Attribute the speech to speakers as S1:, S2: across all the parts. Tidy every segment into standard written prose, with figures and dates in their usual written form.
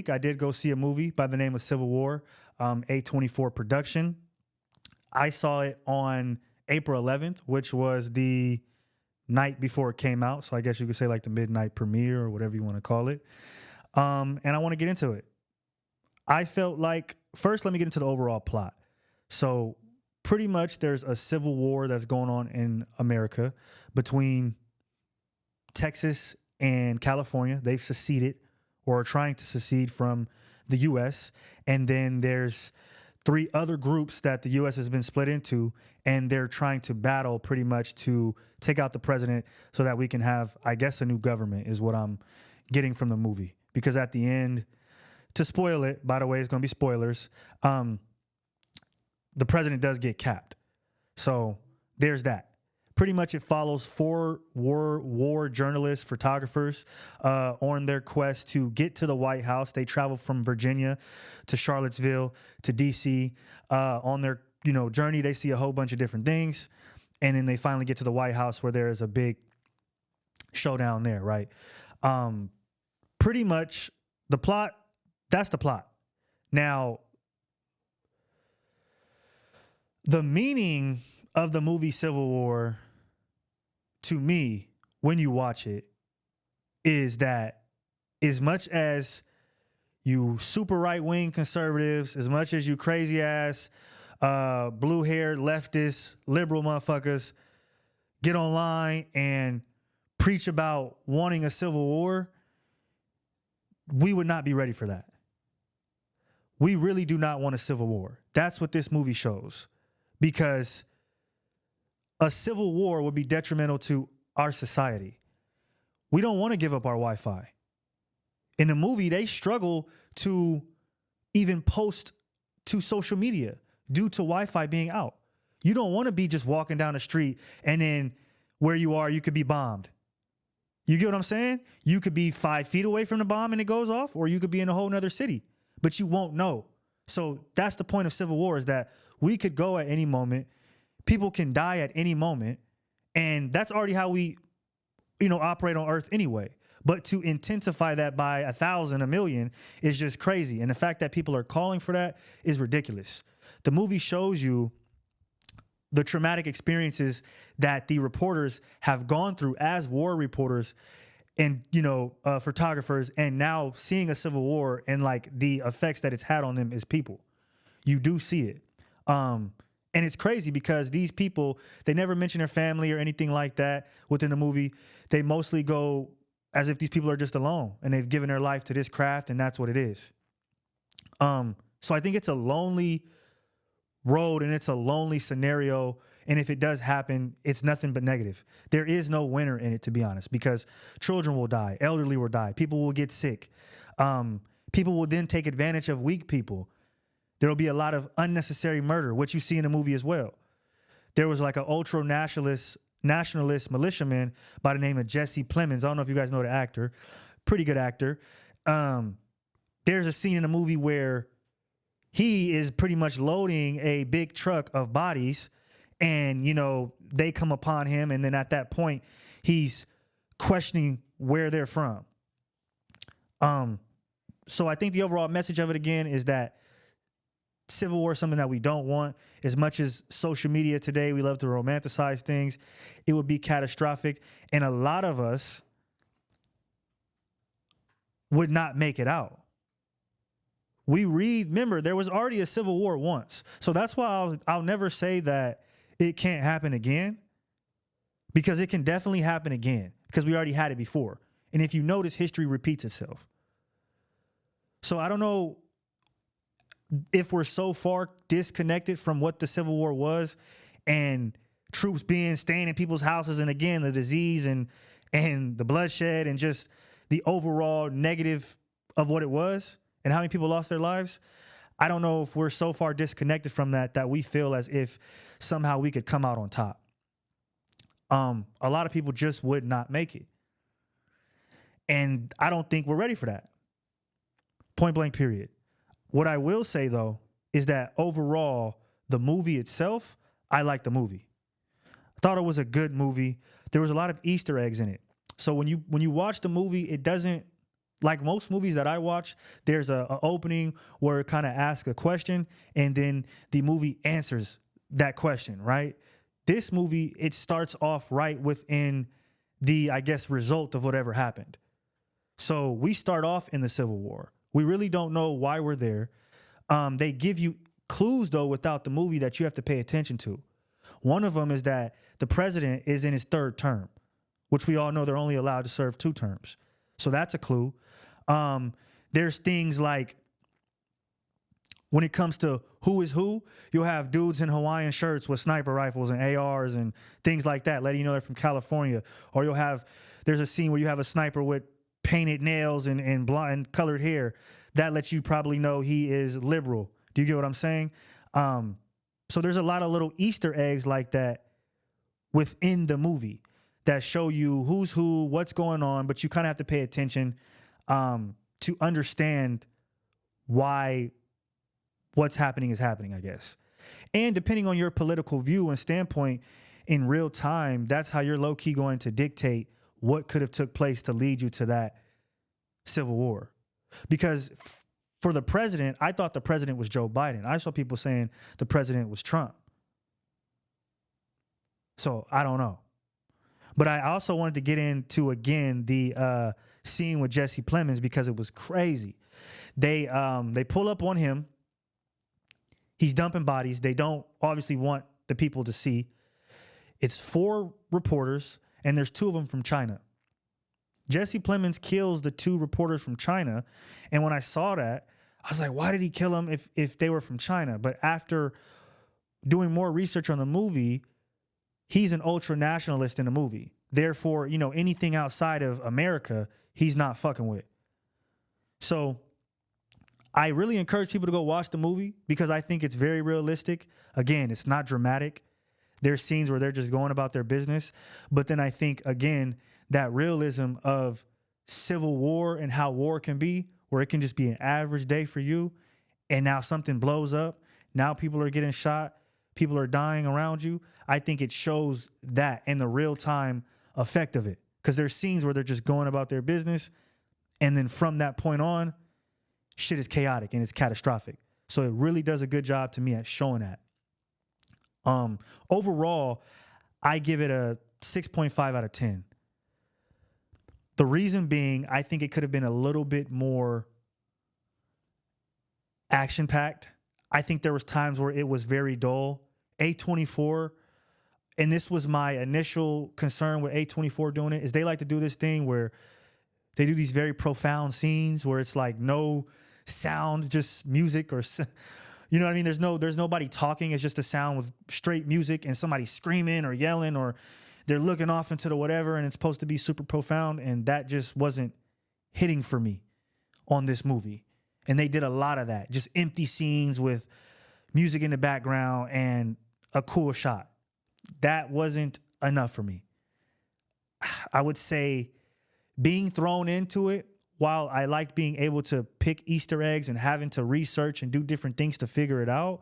S1: I did go see a movie by the name of Civil War, A24 production. I saw it on April 11th, which was the night before it came out. So I guess you could say like the midnight premiere or whatever you want to call it. And I want to get into it. I felt like, first, let me get into the overall plot. So pretty much there's a civil war that's going on in America between Texas and California. They've seceded or are trying to secede from the U.S. And then there's three other groups that the U.S. has been split into, and they're trying to battle pretty much to take out the president so that we can have, I guess, a new government is what I'm getting from the movie. Because at the end, to spoil it, by the way, it's going to be spoilers, the president does get capped. So there's that. Pretty much it follows four war journalists, photographers on their quest to get to the White House. They travel from Virginia to Charlottesville to D.C. On their journey, they see a whole bunch of different things. And then they finally get to the White House where there is a big showdown there, right? Pretty much the plot, that's the plot. Now, the meaning of the movie Civil War, to me, when you watch it, is that as much as you super right-wing conservatives, as much as you crazy-ass, blue-haired, leftist, liberal motherfuckers get online and preach about wanting a civil war, we would not be ready for that. We really do not want a civil war. That's what this movie shows. Because a civil war would be detrimental to our society. We don't want to give up our Wi-Fi. In the movie, they struggle to even post to social media due to Wi-Fi being out. You don't want to be just walking down the street and then where you are, you could be bombed. You get what I'm saying? You could be 5 feet away from the bomb and it goes off, or you could be in a whole nother city, but you won't know. So that's the point of civil war, is that we could go at any moment. People can die at any moment. And that's already how we, operate on Earth anyway. But to intensify that by 1,000, 1,000,000 is just crazy. And the fact that people are calling for that is ridiculous. The movie shows you the traumatic experiences that the reporters have gone through as war reporters and, photographers, and now seeing a civil war and like the effects that it's had on them as people. You do see it. And it's crazy because these people, they never mention their family or anything like that within the movie. They mostly go as if these people are just alone and they've given their life to this craft, and that's what it is. So I think it's a lonely road and it's a lonely scenario. And if it does happen, it's nothing but negative. There is no winner in it, to be honest, because children will die, elderly will die, people will get sick. People will then take advantage of weak people. There will be a lot of unnecessary murder, which you see in the movie as well. There was like an ultra nationalist militiaman by the name of Jesse Plemons. I don't know if you guys know the actor. Pretty good actor. There's a scene in the movie where he is pretty much loading a big truck of bodies, and, they come upon him. And then at that point, he's questioning where they're from. So I think the overall message of it, again, is that civil war is something that we don't want. As much as social media today, we love to romanticize things, it would be catastrophic. And a lot of us would not make it out. Remember, there was already a civil war once. So that's why I'll never say that it can't happen again, because it can definitely happen again, because we already had it before. And if you notice, history repeats itself. So I don't know if we're so far disconnected from what the Civil War was, and troops staying in people's houses, and again, the disease and the bloodshed and just the overall negative of what it was and how many people lost their lives. I don't know if we're so far disconnected from that we feel as if somehow we could come out on top. A lot of people just would not make it. And I don't think we're ready for that. Point blank, period. What I will say, though, is that overall, the movie itself, I like the movie. I thought it was a good movie. There was a lot of Easter eggs in it. So when you watch the movie, it doesn't like most movies that I watch, there's a opening where it kind of asks a question and then the movie answers that question, right? This movie, it starts off right within the, I guess, result of whatever happened. So we start off in the Civil War. We really don't know why we're there. They give you clues, though, without the movie that you have to pay attention to. One of them is that the president is in his third term, which we all know they're only allowed to serve 2 terms. So that's a clue. There's things like when it comes to who is who, you'll have dudes in Hawaiian shirts with sniper rifles and ARs and things like that, letting you know they're from California. Or there's a scene where you have a sniper with painted nails and blonde colored hair. That lets you probably know he is liberal. Do you get what I'm saying? So there's a lot of little Easter eggs like that within the movie that show you who's who, what's going on, but you kind of have to pay attention to understand why what's happening is happening, I guess. And depending on your political view and standpoint in real time, that's how you're low-key going to dictate what could have took place to lead you to that Civil War. Because for the president, I thought the president was Joe Biden. I saw people saying the president was Trump. So I don't know. But I also wanted to get into, again, the scene with Jesse Plemons because it was crazy. They pull up on him. He's dumping bodies. They don't obviously want the people to see. It's 4 reporters, and there's 2 of them from China. Jesse Plemons kills the 2 reporters from China. And when I saw that, I was like, why did he kill them if they were from China? But after doing more research on the movie, he's an ultra nationalist in the movie. Therefore, anything outside of America, he's not fucking with. So I really encourage people to go watch the movie because I think it's very realistic. Again, it's not dramatic. There's scenes where they're just going about their business. But then I think, again, that realism of civil war and how war can be, where it can just be an average day for you, and now something blows up. Now people are getting shot. People are dying around you. I think it shows that and the real-time effect of it. Because there's scenes where they're just going about their business, and then from that point on, shit is chaotic and it's catastrophic. So it really does a good job to me at showing that. Overall, I give it a 6.5 out of 10. The reason being, I think it could have been a little bit more action-packed. I think there was times where it was very dull. A24, and this was my initial concern with A24 doing it, is they like to do this thing where they do these very profound scenes where it's like no sound, just music, or you know what I mean? There's nobody talking. It's just a sound with straight music and somebody screaming or yelling, or they're looking off into the whatever, and it's supposed to be super profound, and that just wasn't hitting for me on this movie. And they did a lot of that, just empty scenes with music in the background and a cool shot. That wasn't enough for me. I would say being thrown into it, while I liked being able to pick Easter eggs and having to research and do different things to figure it out,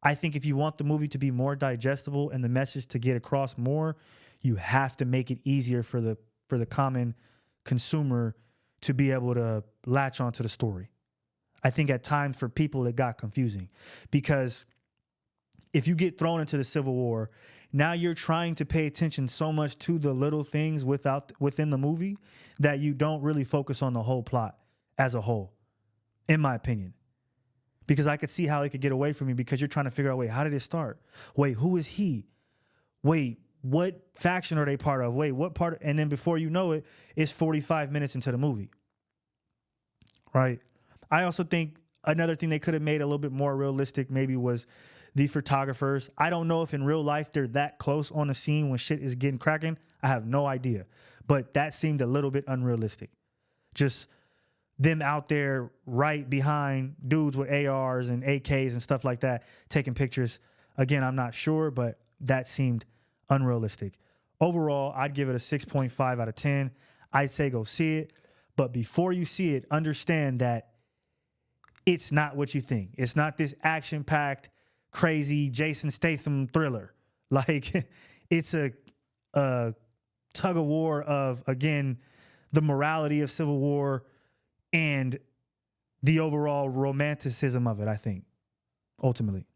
S1: I think if you want the movie to be more digestible and the message to get across more, you have to make it easier for the common consumer to be able to latch onto the story. I think at times for people it got confusing because if you get thrown into the Civil War, now you're trying to pay attention so much to the little things within the movie that you don't really focus on the whole plot as a whole, in my opinion. Because I could see how it could get away from me because you're trying to figure out, wait, how did it start? Wait, who is he? Wait, what faction are they part of? Wait, what part? And then before you know it, it's 45 minutes into the movie, right? I also think another thing they could have made a little bit more realistic maybe was the photographers. I don't know if in real life they're that close on the scene when shit is getting cracking. I have no idea. But that seemed a little bit unrealistic. Just them out there right behind dudes with ARs and AKs and stuff like that, taking pictures. Again, I'm not sure, but that seemed unrealistic. Overall, I'd give it a 6.5 out of 10. I'd say go see it. But before you see it, understand that it's not what you think. It's not this action-packed, crazy Jason Statham thriller. Like, it's a tug of war of, again, the morality of Civil War, and the overall romanticism of it, I think, ultimately.